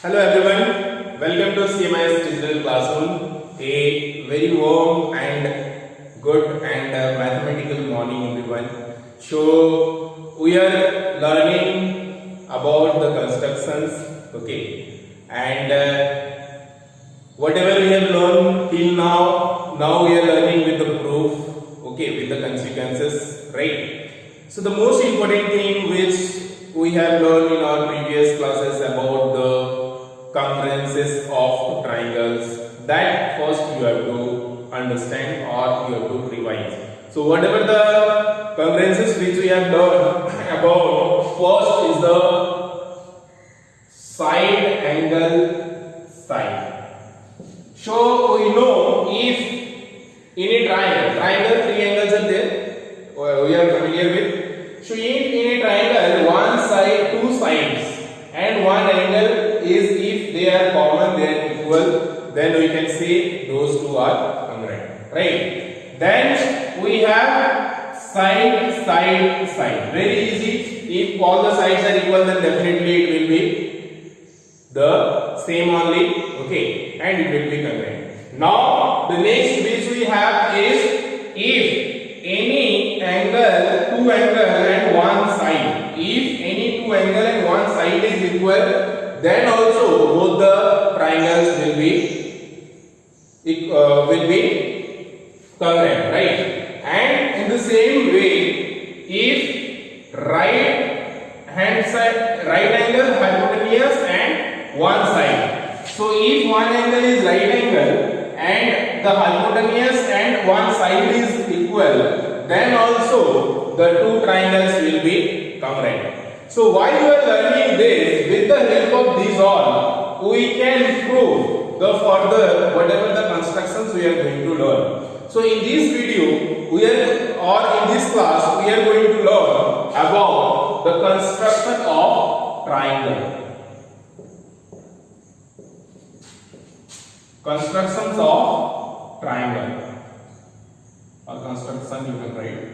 Hello everyone, welcome to CMIS Digital Classroom. A very warm and good and mathematical morning everyone. So we are learning about the constructions, okay, and whatever we have learned till now we are learning with the proof, okay, with the consequences, right? So the most important thing which we have learned in our previous classes about the congruences of triangles, that first you have to understand or you have to revise. So whatever the congruences which we have learned about, first is the side angle side. So we know if in a triangle three angles are there, we are familiar with. So if in a triangle one side, two sides and one angle is, if they are common, they are equal, then we can say those two are congruent, right? Then we have side. Very easy. If all the sides are equal, then definitely it will be the same only, okay, and it will be congruent. Now the next which we have is if any angle, two angle and one side, if any two angle and one side is equal, then also both the triangles will be congruent, right? And in the same way, if right angle, hypotenuse and one side. So if one angle is right angle and the hypotenuse and one side is equal, then also the two triangles will be congruent. So while you are learning this, with the help of these all, we can prove the further whatever the constructions we are going to learn. So in this video, in this class, we are going to learn about the construction of triangle. Constructions of triangle. Or construction you can write.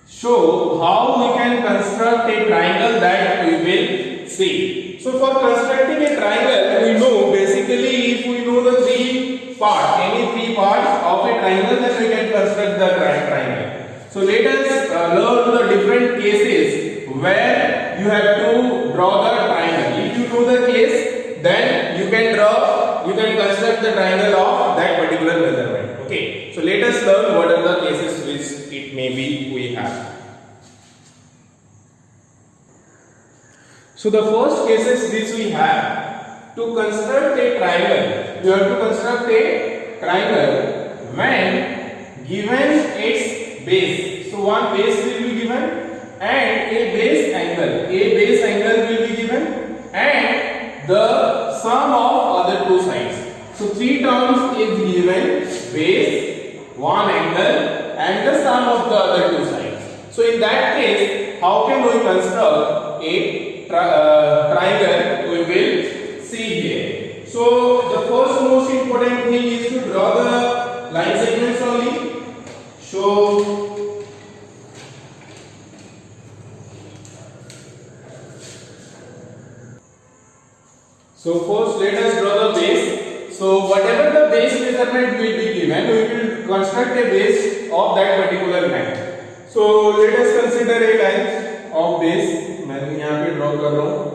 So how we can construct a triangle, that we will see. So for constructing a triangle, we know basically if we know the three parts, any three parts of a triangle, then we can construct the triangle. So let us learn the different cases where you have to draw the triangle. If you know the case, then you can construct the triangle of that particular measurement. Okay. So let us learn what are the cases which it may be we have. So the first cases which we have, to construct a triangle, you have to construct a triangle when given its base. So one base will be given and a base angle. A base angle will be given and the sum of other two sides. So three terms is given: base, one angle and the sum of the other two sides. So in that case, how can we construct a triangle? We will see here. So the first most important thing is to draw the line segments only. So first let us draw the base. So whatever the base measurement will be given, we will construct a base of that particular line. So let us consider a line of base. मैं यहाँ पे draw कर रहा हूँ.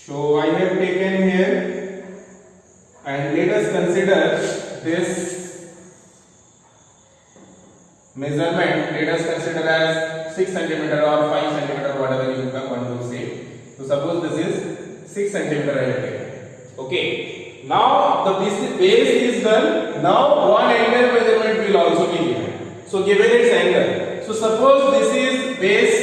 So I have taken here, and let us consider this measurement. Let us consider as 6 cm or 5 cm, whatever you want to say. So suppose this is 6 cm I have taken. Okay. Now the base is done. Now one angle measurement will also be given. So given its angle. So suppose this is base,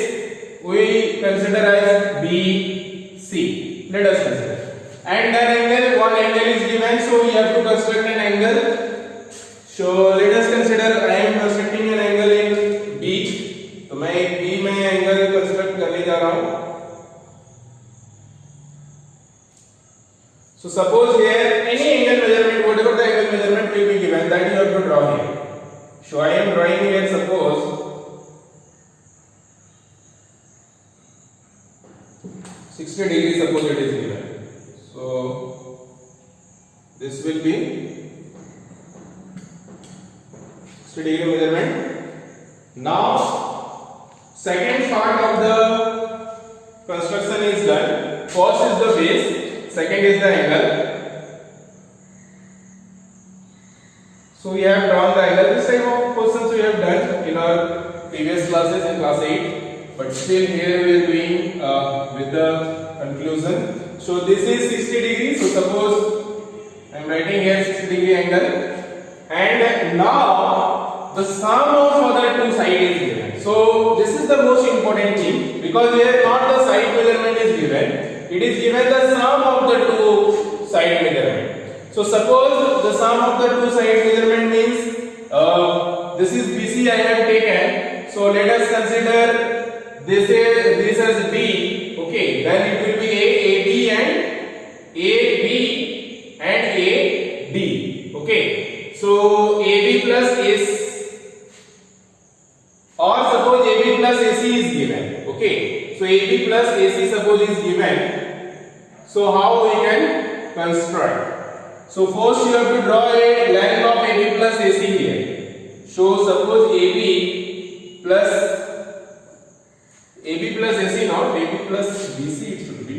we consider as BC. Let us consider. And an angle, one angle is given, so we have to construct an angle. So let us consider I am constructing an angle in B. तो मैं एक B में angle construct करने जा रहा हूँ. So suppose here any angle measurement, whatever the angle measurement will be given, that you have to draw here. So I am drawing here, suppose 60 degree suppose it is given. So this will be 60 degree measurement. Now second part of the construction is done. First is the base, second is the angle. So we have drawn the angle. This type of questions we have done in our previous classes in class 8, but still here we are doing with the conclusion. So this is 60 degree. So suppose I am writing here 60 degree angle, and now the sum of other two sides is given. So this is the most important thing, because here not the side measurement is given, it is given the sum of the two side measurement. So suppose the sum of the two side measurement means this is BC I have taken. So let us consider this as D. Okay, then it will be AB and AD. Okay, so AB plus AC, or suppose AB plus AC is given. Okay, so AB plus AC suppose is given. So how we can construct? So first you have to draw a line of AB plus AC here. So suppose AB plus AC, not AB plus BC it should be.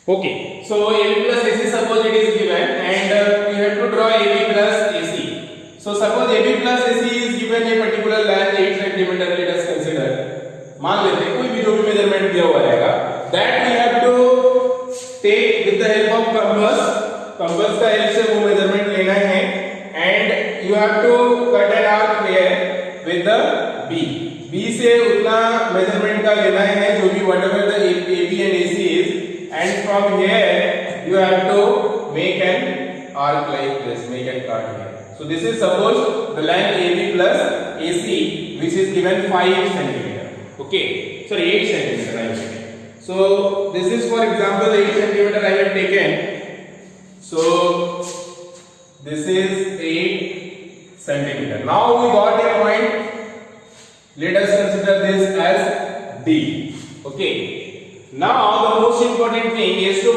Okay, so AB plus AC suppose it is given, and we have to draw AB plus AC. So suppose AB plus AC is given a particular line 8 cm, let us consider. मान लेते हैं कोई भी जो भी measurement दिया हुआ रहेगा, that we have to take with the help of compass. compass का हेल्प से वो मेजरमेंट लेना है, and you have to cut an arc here with the B. B से उतना मेजरमेंट का लेना है जो भी whatever the AB and AC is, and from here you have to make an arc like this, make an cut here. So this is suppose the line AB plus AC, which is given 5 cm. Okay, sorry, 8 cm I have taken. So this is for example 8 cm I have taken. So this is 8 cm. Now we got a point. Let us consider this as D. Okay. Now the most important thing is to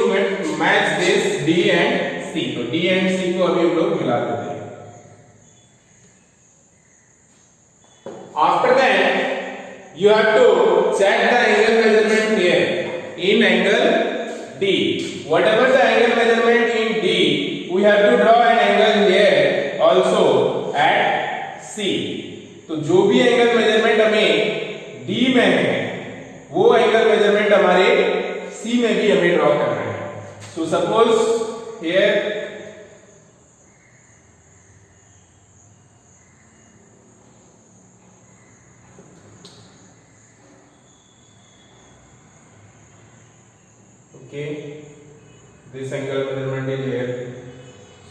match this D and C. So D and C को अभी हम लोग मिला देते हैं. After that, you have to check the angle measurement here in angle D. Whatever the angle measurement in D, we have to draw an angle here also at C. तो जो भी एंगल मेजरमेंट हमें D में है, वो angle measurement हमारे C में भी हमें ड्रॉ करना है. So suppose here okay, this angle measurement is here.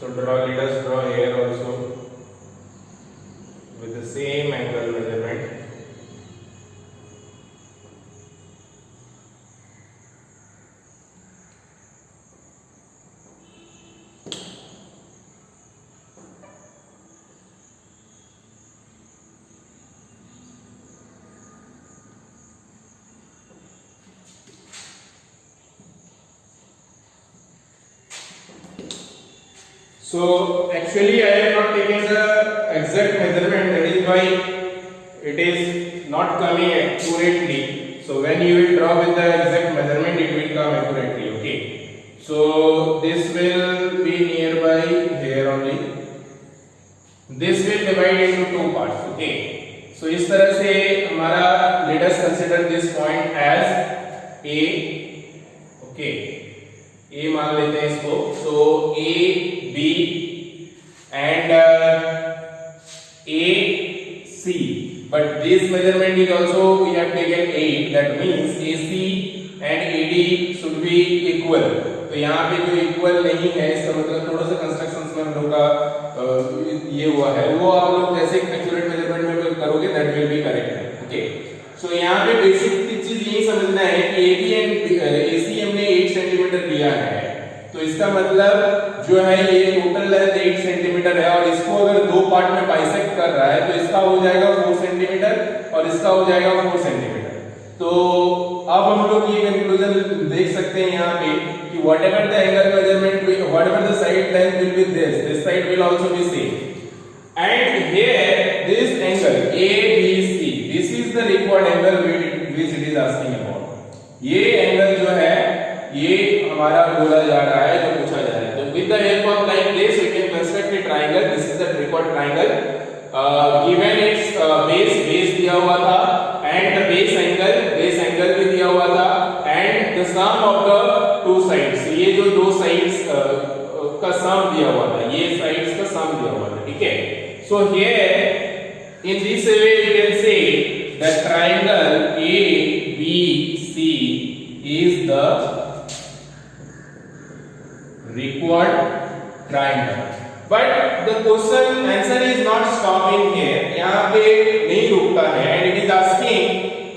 So let us draw here also with the same angle measurement. So actually I have not taken the exact measurement, that is why it is not coming accurately. So when you will draw with the exact measurement, it will come accurately. Okay. So this will be nearby here only. This will divide into two parts. Okay. So इस तरह से हमारा let us consider this point as A. Okay. A मान लेते हैं इसको. So A, B and AC, but this measurement is also we have taken 8, that means AC and AD should be equal. तो यहाँ पे जो equal नहीं है, इसका मतलब थोड़ा सा कंस्ट्रक्शंस में हम लोग का ये हुआ है, वो आप लोग जैसे एक्यूरेट मेजरमेंट में करोगे that will be correct. Okay, so यहाँ पे बेसिक चीज यही समझना है कि AB and AC हमने 8 सेंटीमीटर लिया है, तो इसका मतलब जो है ये टोटल लेंथ 8 सेंटीमीटर सेंटीमीटर है और इसको अगर दो पार्ट में बाइसेक्ट कर रहा है तो इसका हो जाएगा 4 सेंटीमीटर और इसका हो जाएगा 4 सेंटीमीटर। तो अब हम लोग ये कंक्लूजन देख सकते हैं यहाँ पे कि whatever the angle measurement, whatever the side length will be this side will also be same. And here this angle ABC, this is the required angle which it is asking about. ये angle जो है ये हमारा बोला जा रहा है, जो पूछा जा रहा है। तो with the help of like this we can construct a triangle. This is the required triangle. Given its base दिया हुआ था and the base angle भी दिया हुआ था and the sum of the two sides. ये जो दो sides का sum दिया हुआ था, ये sides का sum दिया हुआ था, ठीक है। So here in this way we can say the triangle ABC is the required triangle. But the question answer is not stopping here. यहाँ पे नहीं रुकता है and it is asking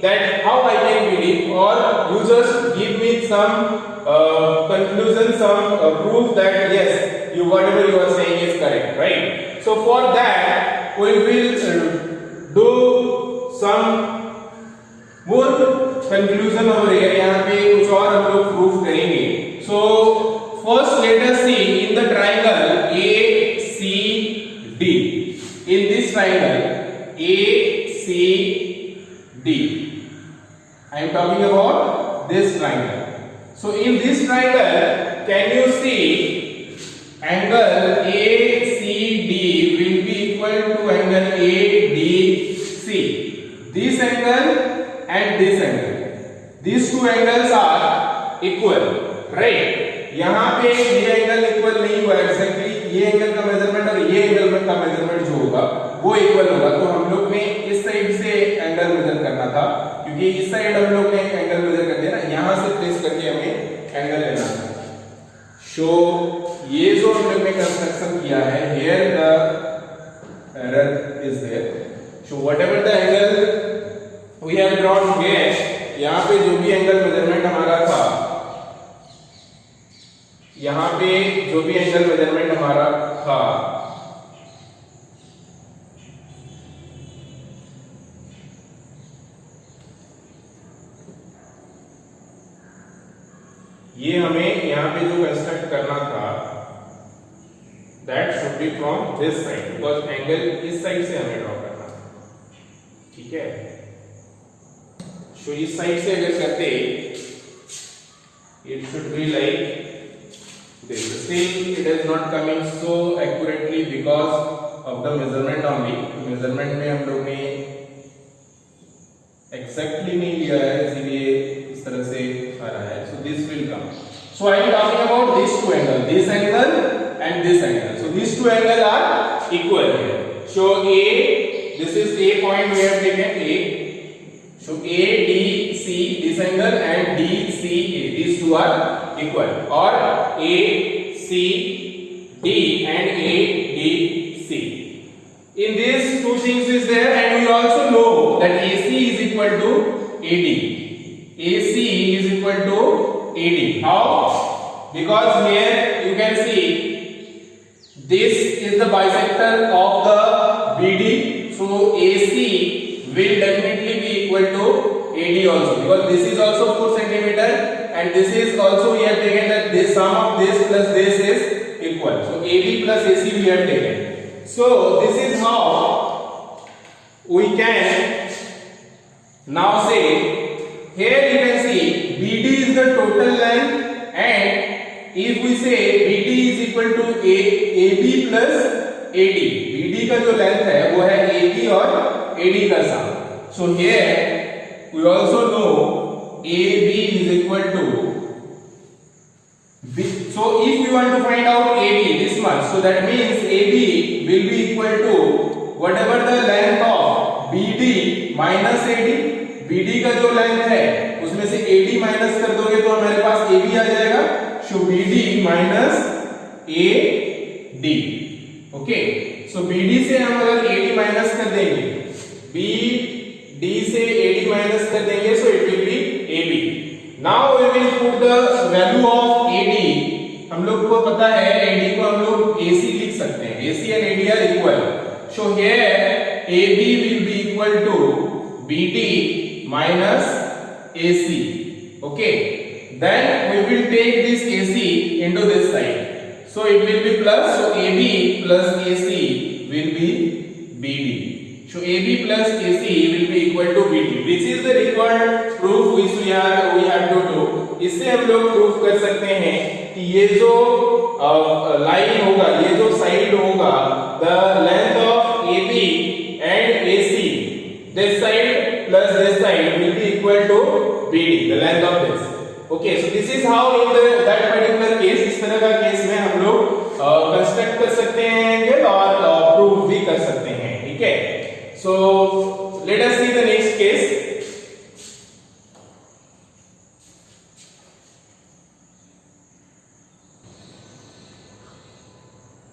that how I can believe, or you just give me some conclusion, some proof that yes, whatever you are saying is correct, right? So for that we will do some more conclusion over here. यहाँ पे कुछ और हम लोग proof करेंगे. So first let us see in the triangle ACD. In this triangle ACD, I am talking about this triangle. So in this triangle, can you see angle ACD will be equal to angle ADC. This angle and this angle, these two angles are equal, right? यहाँ पे ये angle equal नहीं हुआ exactly, ये angle का measurement और ये angle का मेजरमेंट जो होगा वो इक्वल होगा। तो हम लोग ने इस साइड से एंगल मेजर करना था, क्योंकि इस साइड हम लोग ने एंगल मेजर कर दिया ना, यहाँ से ट्रेस करके हमें एंगल लेना था। सो ये जो हम लोग ने कंस्ट्रक्शन किया है, here the error is there. So whatever the angle we have drawn here, यहाँ पे जो भी एंगल मेजरमेंट हमारा था, यहाँ पे जो भी एंगल मेजरमेंट हमारा था, ये हमें यहाँ पे जो कंस्ट्रक्ट करना था, that should be from this side, because angle इस साइड से हमें ड्रॉ करना था, ठीक है। सो इस साइड से अगर करते, it should be like this. Still it is not coming so accurately because of the measurement only. measurement में हम लोग ने exactly नहीं लिया है, इसलिए इस तरह से आ रहा है। So this will come. So I am talking about these two angles, this angle and this angle. So these two angles are equal here. So A, this is A point we have taken A. So ADC, this angle, and DCA, these two are equal, or ACD and ADC. In these two things is there, and we also know that AC is equal to AD. AC is equal to AD. How? Because here you can see this is the bisector of the BD, so AC will definitely be equal to AD also, because this is also 4 centimeter and this is also, we have taken that this sum of this plus this is equal. So AB plus AC we have taken. So this is how we can now say, here you can see BD is the total length, and if we say BD is equal to AB plus AD, BD का जो length है वो है AB और AD का सम. So here we also know AB is equal to B. So if we want to find out AB this much, so that means AB will be equal to whatever the length of BD minus AD. BD का जो length है उसमें से AD minus कर दोगे तो हमारे पास AB आ जाएगा. So BD minus AD. Okay, so BD से हम अगर AD माइनस कर देंगे, BD से AD माइनस कर देंगे, so it will be AB. Now we will put the value of AD हम लोग को पता है AD को हम लोग AC लिख सकते हैं, AC and AD are equal. So here AB will be equal to BD minus AC. Okay, then we will take this AC into this side. So it will be plus, so AB plus AC will be BD. So AB plus AC will be equal to BD. This is the required proof which we have to do. इससे हम लोग proof कर सकते हैं कि ये जो line होगा, ये जो साइड होगा, the length of AB and AC, this side plus this side will be equal to BD, the length of this. Okay, so this is how in that particular case, इस तरह का case में हम लोग construct कर सकते हैं angle और प्रूव भी कर सकते हैं. ठीक है, so let us see the next case.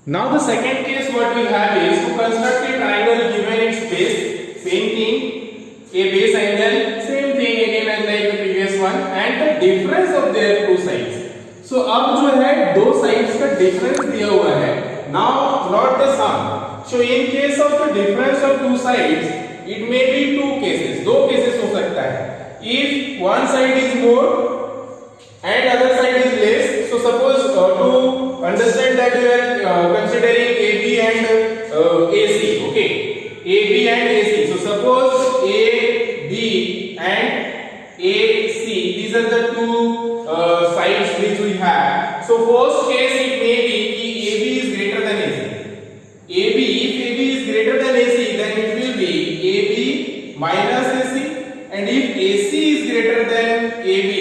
Now the second case what we have is to construct a triangle given its base, same thing, a base angle, same thing again as like the previous one, and the difference of their two sides. So अब जो है दो sides का difference दिया हुआ है. Now not the sum. So in case of the difference of two sides, it may be two cases. दो cases हो सकता है. If one side is more and other side is less, so suppose to understand that we are considering AB and AC. Okay, AB and AC. So suppose AB and AC, these are the two sides which we have. So first case it may be कि AB is greater than AC. AB, if AB is greater than AC, then it will be AB minus AC, and if AC is greater than AB,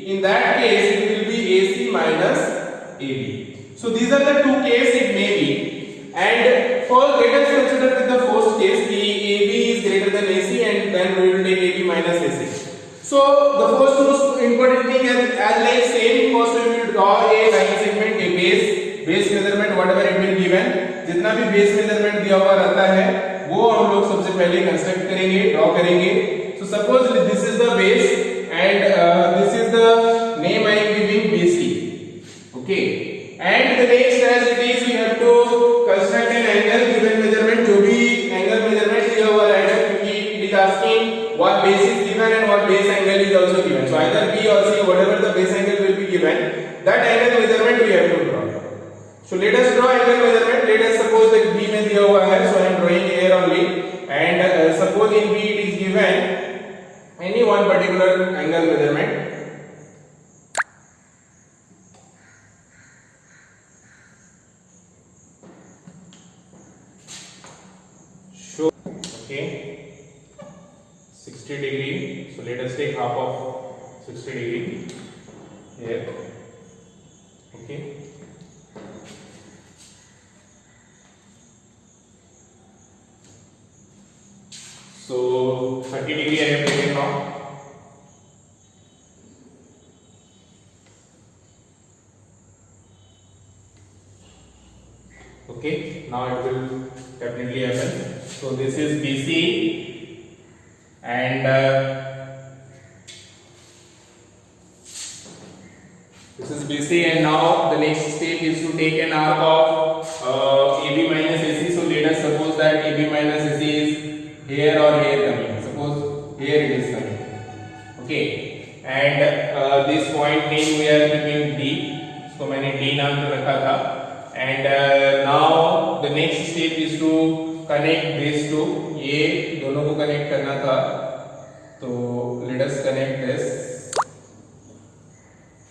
in that case it will be AC minus AB. So these are the two cases it may be, and first let us consider with the first case the AB is greater than AC, and then we will take AB minus AC. So the first most important thing as like same, first we will draw a line segment, a base measurement whatever it will given, जितना भी base measurement दिया हुआ रहता है वो हम लोग सबसे पहले कंस्ट्रक्ट करेंगे, ड्रॉ करेंगे. So suppose this is the base and this is the name I am giving BC. Okay, and the next as it is we have to construct an angle given measurement, जो भी angle measurement दिया हुआ रहेगा क्योंकि it is asking what base is given and what base angle is also given. So either B or C, whatever the base angle will be given, that angle measurement we have to draw. So let us draw angle measurement. Let us suppose that B में दिया हुआ है, so I am drawing here only, and suppose in B it is given any one particular angle measurement. So okay, 60 degree. So let us take half of 60 degree here. Okay. So 30 degree I have taken now. Okay, now it will definitely happen. So this is BC and this is BC, and now the next step is to take an arc of AB minus AC. So let us suppose that AB minus AC is here or here coming. Suppose here it is coming. Okay, and this point name we are giving D. So मैंने D नाम तो रखा था. And now the next step is to connect these two. ये दोनों को connect करना था. तो let us connect this.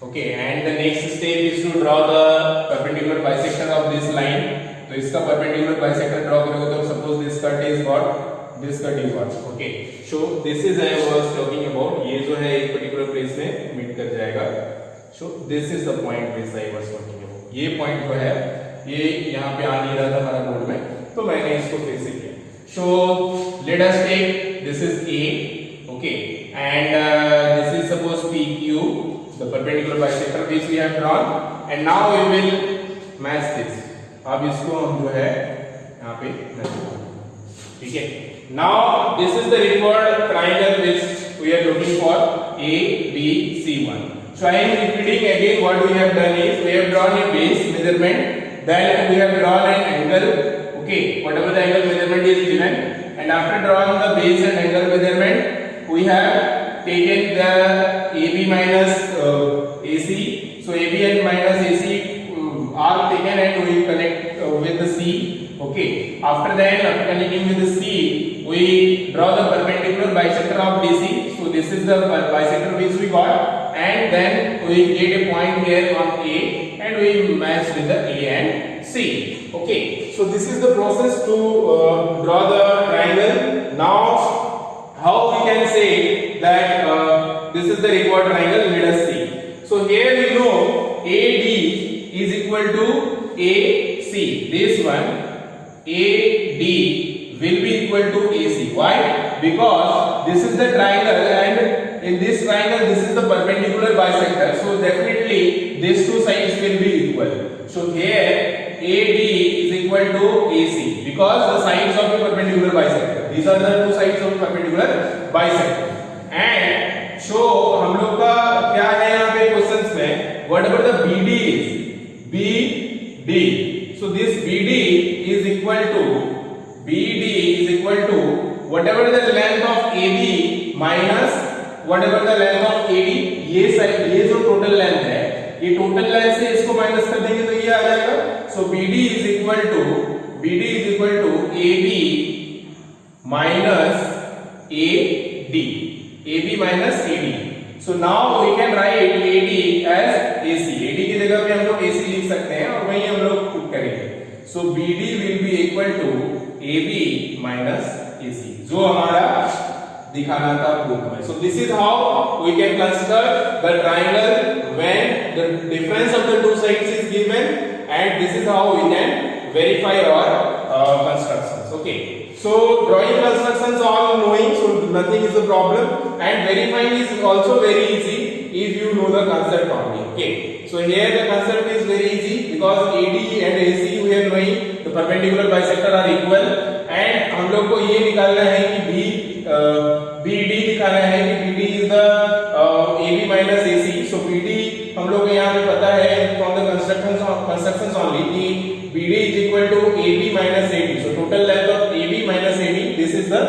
Okay, and the next step is to draw the perpendicular bisector of this line. तो इसका perpendicular bisector draw करोगे तो suppose this cut is what? This cut is what? Okay, so this is I was talking about. ये जो है एक particular place में meet कर जाएगा. So this is the point which I was talking about. ये point जो है ये यहाँ पे आ नहीं रहा था हमारा बोर्ड में, तो मैंने इसको फिर से किया. So let us take this is A. Okay, and this is suppose PQ, the perpendicular bisector which we have drawn, and now we will match this. अब इसको हम जो है यहाँ पे match करेंगे. ठीक है. Now this is the required triangle which we are looking for, A B C1. So I am repeating again what we have done is we have drawn a base measurement, then we have drawn an angle, okay, whatever the angle measurement is given, and after drawing the base and angle measurement, we have taken the AB minus AC. So AB and minus AC are taken and we connect with the C. Okay. After that, after connecting with the C, we draw the perpendicular bisector of DC. So this is the bisector which we got, and then we get a point here on A, and we match with the A and C. Okay. So this is the process to draw the triangle. Now, how we can say that this is the required triangle? Let us see. So here we know AD is equal to AC. This one AD will be equal to AC. Why? Because this is the triangle, and in this triangle this is the perpendicular bisector. So definitely these two sides will be equal. So here AD is equal to AC because the sides of the perpendicular bisector. These are the two sides of the perpendicular bisector. And so हम लोग का क्या है यहाँ पे questions में, whatever the BD is, BD. So this BD is equal to whatever the length of AB minus whatever the length of AD. ये जो टोटल लेंथ है, ये टोटल लेंथ से इसको माइनस कर देंगे तो ये आ जाएगा. So BD is equal to AB minus AD. AB minus AD. So now we can write AD as AC. AD की जगह पे हम लोग AC लिख सकते हैं और वही हम लोग पुट करेंगे. So BD will be equal to AB minus AC. जो हमारा दिखाना था प्रूफ में. So this is how we can consider the triangle when the difference of the two sides is given, and this is how we can verify our constructions. Okay. So drawing constructions all knowing, so nothing is a problem, and verifying is also very easy if you know the concept only. Okay. So here the concept is very easy because AD and AC we are knowing the perpendicular bisector are equal, and हम लोग को ये निकालना है कि BD दिखाना है कि BD is the AB minus AC. So BD हम लोग को यहाँ पे पता है from the constructions only कि BD is equal to AB minus AD. So total length of AB minus AD, this is the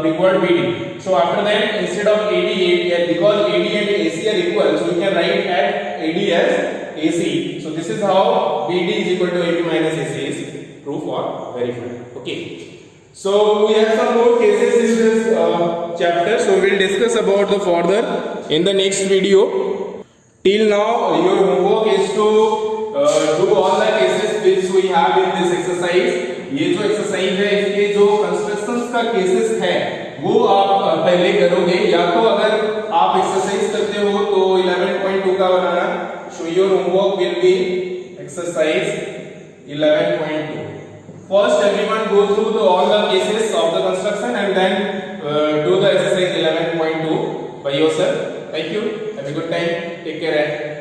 required BD. So after that, instead of AD, because AD and AC are equal, so we can write at AD as AC. So this is how BD is equal to AB minus AC is proof or verified. Okay. So we have some more cases in this chapter. So we will discuss about the further in the next video. Till now, your homework is to do all the cases which we have in this exercise. ये जो exercise है इसके जो constructions का cases है वो आप पहले करोगे, या तो अगर आप exercise करते हो तो 11.2 का बनाना. So your homework will be exercise 11.2. First, everyone go through all the cases of the construction and then do the exercise 11.2 by yourself. Thank you. Have a good time. Take care.